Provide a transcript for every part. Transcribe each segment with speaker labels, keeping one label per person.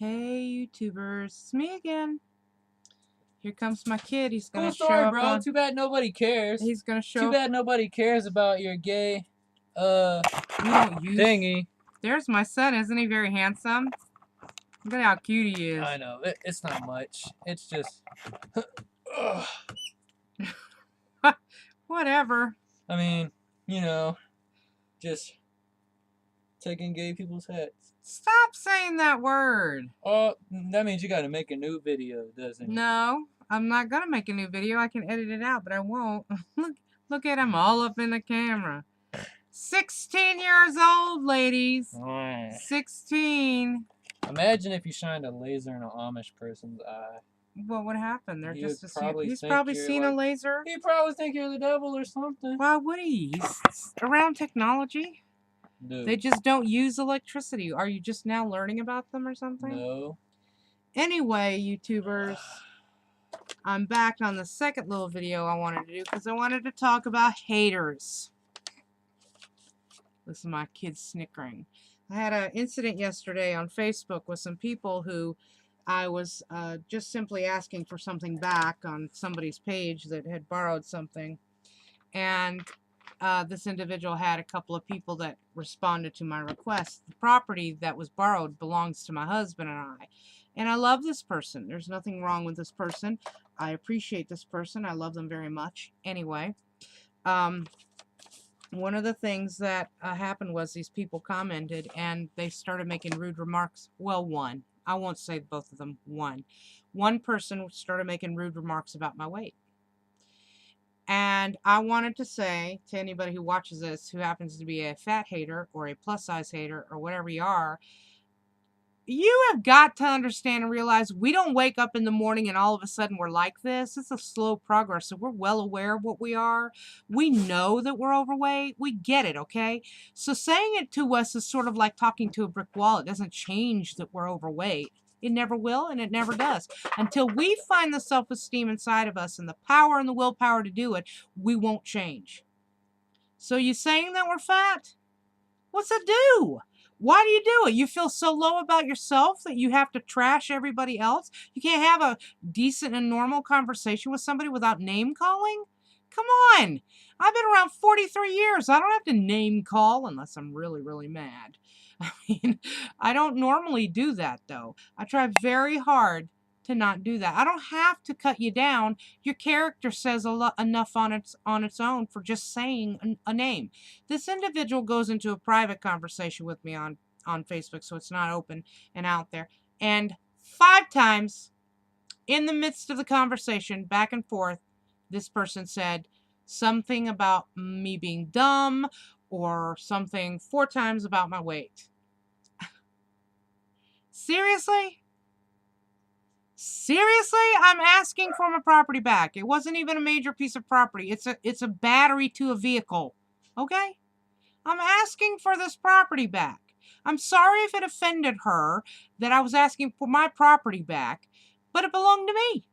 Speaker 1: Hey YouTubers, it's me again. Here comes my kid. He's gonna
Speaker 2: Cool story,
Speaker 1: show up
Speaker 2: bro.
Speaker 1: on...
Speaker 2: Too bad nobody cares.
Speaker 1: He's gonna show
Speaker 2: Too
Speaker 1: up...
Speaker 2: bad nobody cares about your gay
Speaker 1: We don't use...
Speaker 2: thingy.
Speaker 1: There's my son. Isn't he very handsome? Look at how cute he is.
Speaker 2: I know. It's not much. It's just...
Speaker 1: Whatever.
Speaker 2: I mean, you know, just taking gay people's hats.
Speaker 1: Stop saying that word.
Speaker 2: Oh, that means you gotta make a new video, doesn't it?
Speaker 1: No, I'm not gonna make a new video. I can edit it out, but I won't. Look at him all up in the camera. 16 years old, ladies. 16.
Speaker 2: Imagine if you shined a laser in an Amish person's eye.
Speaker 1: What would happen? They're
Speaker 2: He's
Speaker 1: just
Speaker 2: probably
Speaker 1: he's probably
Speaker 2: think
Speaker 1: seen
Speaker 2: you're
Speaker 1: a laser.
Speaker 2: He'd probably think you're the devil or something.
Speaker 1: Why would he? He's around technology.
Speaker 2: No.
Speaker 1: They just don't use electricity. Are you just now learning about them or something?
Speaker 2: No.
Speaker 1: Anyway, YouTubers, I'm back on the second little video I wanted to do because I wanted to talk about haters. Listen to my kids snickering. I had an incident yesterday on Facebook with some people who I was just simply asking for something back on somebody's page that had borrowed something. And this individual had a couple of people that responded to my request. The property that was borrowed belongs to my husband and I. And I love this person. There's nothing wrong with this person. I appreciate this person. I love them very much. Anyway, one of the things that happened was these people commented and they started making rude remarks. Well, one. I won't say both of them. One person started making rude remarks about my weight. And I wanted to say to anybody who watches this who happens to be a fat hater or a plus size hater or whatever you are, you have got to understand and realize we don't wake up in the morning and all of a sudden we're like this. It's a slow progress. So we're well aware of what we are. We know that we're overweight. We get it, okay? So saying it to us is sort of like talking to a brick wall. It doesn't change that we're overweight. It never will, and it never does. Until we find the self-esteem inside of us and the power and the willpower to do it, we won't change. So you saying that we're fat? What's it do? Why do you do it? You feel so low about yourself that you have to trash everybody else? You can't have a decent and normal conversation with somebody without name calling? Come on. I've been around 43 years. I don't have to name call unless I'm really, really mad. I mean, I don't normally do that, though. I try very hard to not do that. I don't have to cut you down. Your character says enough on its own for just saying a name. This individual goes into a private conversation with me on Facebook, so it's not open and out there. And 5 times in the midst of the conversation, back and forth, this person said something about me being dumb or something 4 times about my weight. Seriously? Seriously? I'm asking for my property back. It wasn't even a major piece of property. It's a battery to a vehicle. Okay? I'm asking for this property back. I'm sorry if it offended her that I was asking for my property back, but it belonged to me.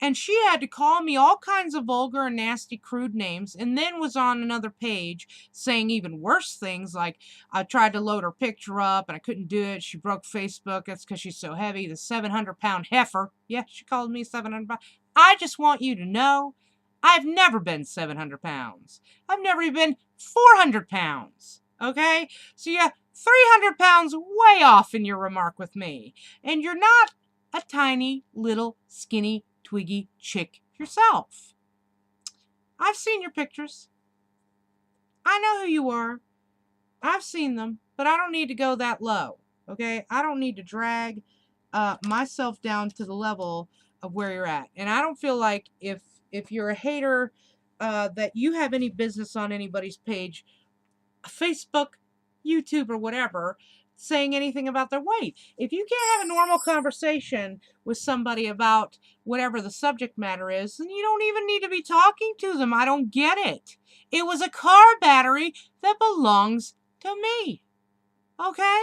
Speaker 1: And she had to call me all kinds of vulgar and nasty, crude names, and then was on another page saying even worse things, like I tried to load her picture up and I couldn't do it. She broke Facebook. That's because she's so heavy. The 700-pound heifer. Yeah, she called me 700 pounds. I just want you to know I've never been 700 pounds. I've never even been 400 pounds. Okay? So you're 300 pounds way off in your remark with me. And you're not a tiny, little, skinny, twiggy chick yourself. I've seen your pictures. I know who you are. I've seen them, but I don't need to go that low. Okay? I don't need to drag myself down to the level of where you're at. And I don't feel like if you're a hater that you have any business on anybody's page, Facebook, YouTube, or whatever, saying anything about their weight. If you can't have a normal conversation with somebody about whatever the subject matter is, then you don't even need to be talking to them. I don't get it. It was a car battery that belongs to me. Okay?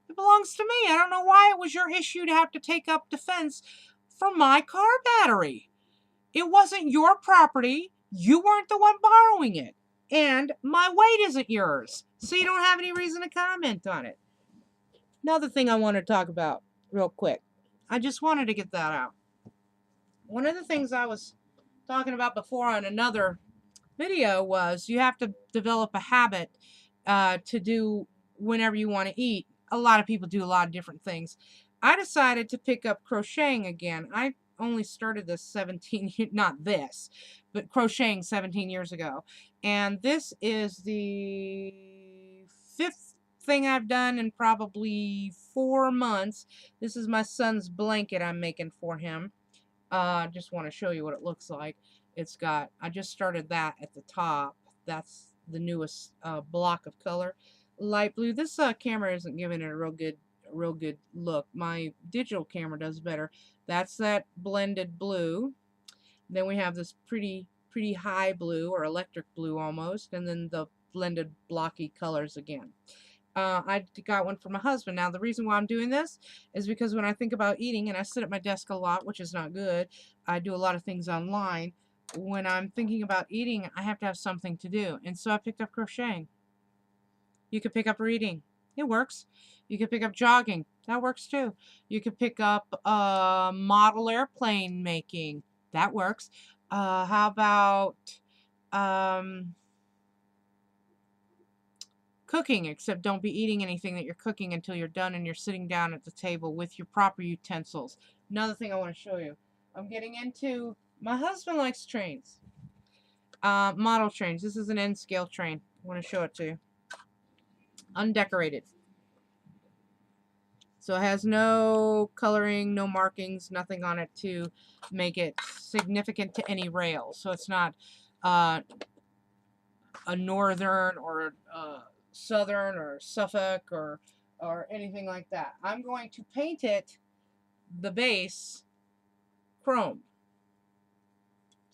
Speaker 1: It belongs to me. I don't know why it was your issue to have to take up defense for my car battery. It wasn't your property. You weren't the one borrowing it. And my weight isn't yours. So you don't have any reason to comment on it. Another thing I want to talk about. real quick. I just wanted to get that out. One of the things I was talking about before on another video was you have to develop a habit to do whenever you want to eat. A lot of people do a lot of different things. I decided to pick up crocheting again. I only started this 17, not this, but crocheting 17 years ago. And this is the 5th thing I've done in probably 4 months. This is my son's blanket I'm making for him. Just want to show you what it looks like. It's got, I just started that at the top. That's the newest block of color. Light blue. This camera isn't giving it a real good look. My digital camera does better. That's that blended blue. Then we have this pretty high blue, or electric blue almost, and then the blended blocky colors again. I got one for my husband. Now, the reason why I'm doing this is because when I think about eating, and I sit at my desk a lot, which is not good, I do a lot of things online. When I'm thinking about eating, I have to have something to do. And so I picked up crocheting. You could pick up reading. It works. You could pick up jogging. That works too. You could pick up model airplane making. That works. How about cooking, except don't be eating anything that you're cooking until you're done and you're sitting down at the table with your proper utensils. Another thing I want to show you. I'm getting into, my husband likes trains. Model trains. This is an N scale train. I want to show it to you. Undecorated. So it has no coloring, no markings, nothing on it to make it significant to any rail. So it's not a northern or southern or Suffolk or anything like that. I'm going to paint it, the base, chrome.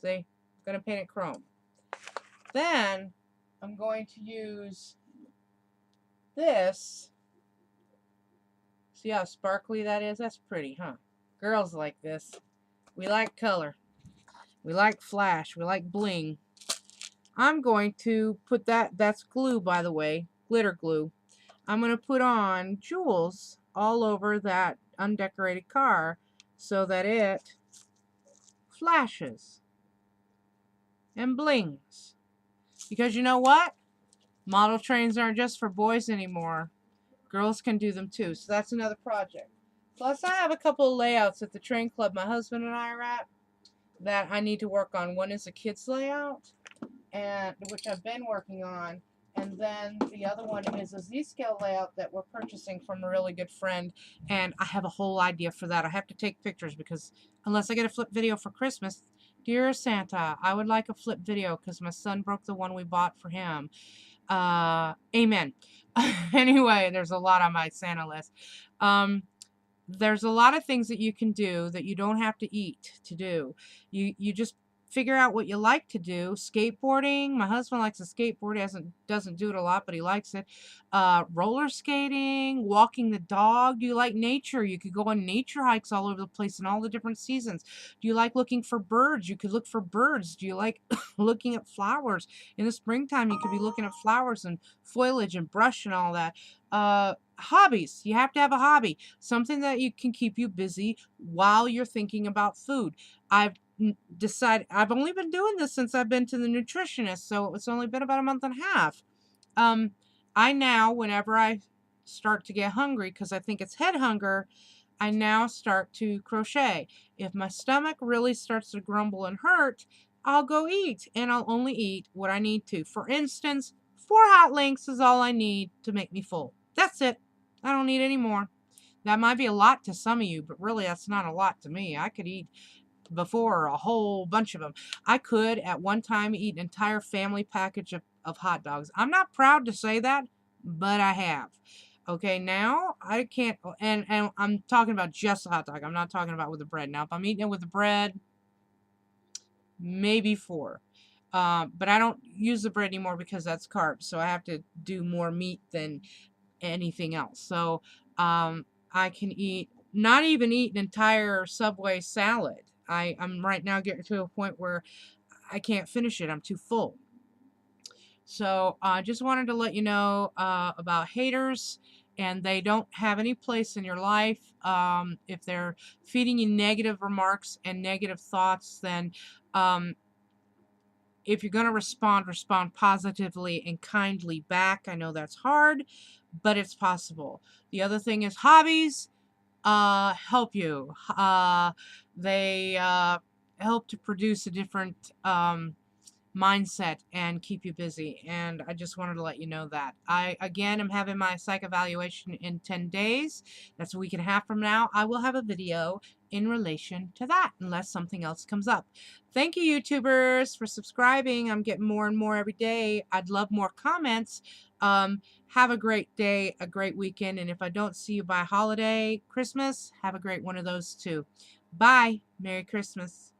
Speaker 1: See? I'm going to paint it chrome. Then I'm going to use this. See how sparkly that is? That's pretty, huh? Girls like this. We like color. We like flash. We like bling. I'm going to put that's glue, by the way, glitter glue. I'm going to put on jewels all over that undecorated car so that it flashes and blings. Because you know what? Model trains aren't just for boys anymore. Girls can do them too. So that's another project. Plus, I have a couple of layouts at the train club my husband and I are at that I need to work on. One is a kid's layout, and which I've been working on. And then the other one is a Z-scale layout that we're purchasing from a really good friend. And I have a whole idea for that. I have to take pictures because unless I get a flip video for Christmas, dear Santa, I would like a flip video because my son broke the one we bought for him. Amen. Anyway, there's a lot on my Santa list. There's a lot of things that you can do that you don't have to eat to do. You just figure out what you like to do. Skateboarding. My husband likes to skateboard. He doesn't do it a lot, but he likes it. Roller skating, walking the dog. Do you like nature? You could go on nature hikes all over the place in all the different seasons. Do you like looking for birds? You could look for birds. Do you like looking at flowers? In the springtime, you could be looking at flowers and foliage and brush and all that. Hobbies. You have to have a hobby. Something that you can keep you busy while you're thinking about food. I've decided, I've only been doing this since I've been to the nutritionist, so it's only been about a month and a half. I now, whenever I start to get hungry, because I think it's head hunger, I now start to crochet. If my stomach really starts to grumble and hurt, I'll go eat, and I'll only eat what I need to. For instance, 4 hot links is all I need to make me full. That's it. I don't need any more. That might be a lot to some of you, but really that's not a lot to me. I could eat before a whole bunch of them. I could at one time eat an entire family package of hot dogs. I'm not proud to say that, but I have. Okay, now I can't, and I'm talking about just a hot dog. I'm not talking about with the bread. Now, if I'm eating it with the bread, maybe 4. But I don't use the bread anymore because that's carbs, so I have to do more meat than anything else. So I can not even eat an entire Subway salad. I'm right now getting to a point where I can't finish it. I'm too full. So I just wanted to let you know about haters and they don't have any place in your life. If they're feeding you negative remarks and negative thoughts, then if you're going to respond, respond positively and kindly back. I know that's hard, but it's possible. The other thing is hobbies help you. They help to produce a different mindset and keep you busy. And I just wanted to let you know that. I, again, am having my psych evaluation in 10 days. That's a week and a half from now. I will have a video in relation to that, unless something else comes up. Thank you, YouTubers, for subscribing. I'm getting more and more every day. I'd love more comments. Have a great day, a great weekend. And if I don't see you by holiday, Christmas, have a great one of those too. Bye. Merry Christmas.